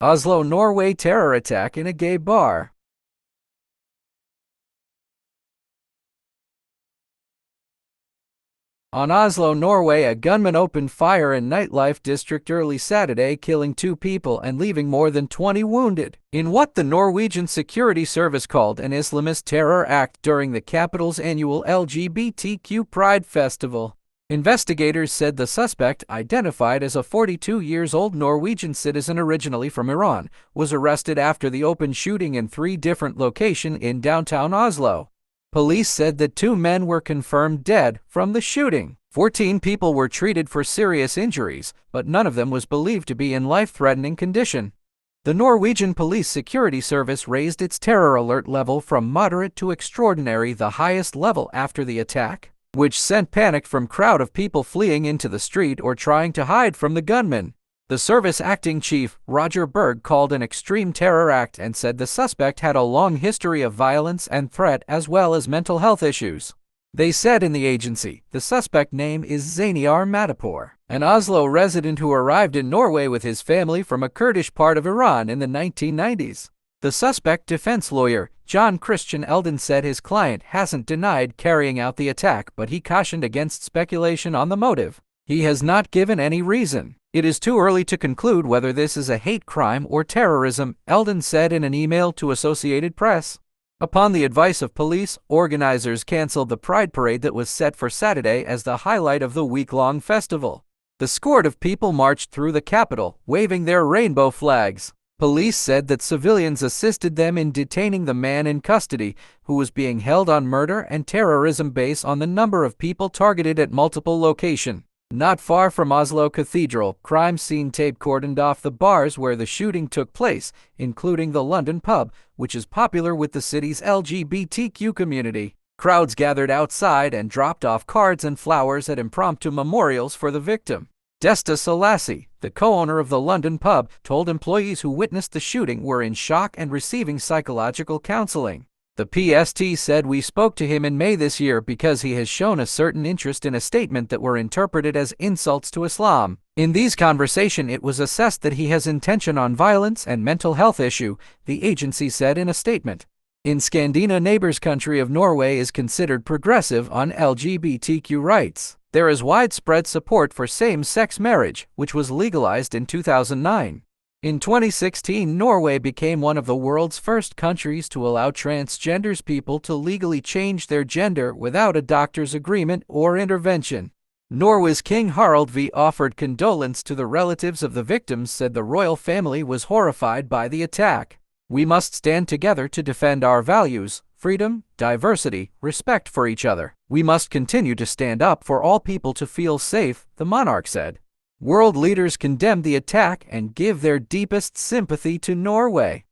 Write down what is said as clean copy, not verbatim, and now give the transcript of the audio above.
Oslo, Norway terror attack in a gay bar. On Oslo, Norway, a gunman opened fire in nightlife district early Saturday, killing 2 people and leaving more than 20 wounded, in what the Norwegian Security Service called an Islamist terror act during the capital's annual LGBTQ Pride Festival. Investigators said the suspect, identified as a 42-year-old Norwegian citizen originally from Iran, was arrested after the open shooting in 3 different locations in downtown Oslo. Police said that 2 men were confirmed dead from the shooting. 14 people were treated for serious injuries, but none of them was believed to be in life-threatening condition. The Norwegian Police Security Service raised its terror alert level from moderate to extraordinary, the highest level after the attack, which sent panic from crowd of people fleeing into the street or trying to hide from the gunman. The service acting chief, Roger Berg, called an extreme terror act and said the suspect had a long history of violence and threat as well as mental health issues. They said in the agency, the suspect name is Zaniar Matapur, an Oslo resident who arrived in Norway with his family from a Kurdish part of Iran in the 1990s. The suspect defense lawyer, John Christian Eldon, said his client hasn't denied carrying out the attack, but he cautioned against speculation on the motive. He has not given any reason. It is too early to conclude whether this is a hate crime or terrorism, Eldon said in an email to Associated Press. Upon the advice of police, organizers canceled the Pride Parade that was set for Saturday as the highlight of the week-long festival. The score of people marched through the capital, waving their rainbow flags. Police said that civilians assisted them in detaining the man in custody, who was being held on murder and terrorism based on the number of people targeted at multiple locations. Not far from Oslo Cathedral, crime scene tape cordoned off the bars where the shooting took place, including the London pub, which is popular with the city's LGBTQ community. Crowds gathered outside and dropped off cards and flowers at impromptu memorials for the victim. Desta Selassie, the co-owner of the London pub, told employees who witnessed the shooting were in shock and receiving psychological counseling. The PST said, "We spoke to him in May this year because he has shown a certain interest in a statement that were interpreted as insults to Islam. In these conversations, it was assessed that he has intention on violence and mental health issue," the agency said in a statement. In Scandinavia, neighbors country of Norway is considered progressive on LGBTQ rights. There is widespread support for same-sex marriage, which was legalized in 2009. In 2016, Norway became one of the world's first countries to allow transgender people to legally change their gender without a doctor's agreement or intervention. Norway's King Harald V offered condolence to the relatives of the victims, said the royal family was horrified by the attack. "We must stand together to defend our values, freedom, diversity, respect for each other. We must continue to stand up for all people to feel safe," the monarch said. World leaders condemned the attack and give their deepest sympathy to Norway.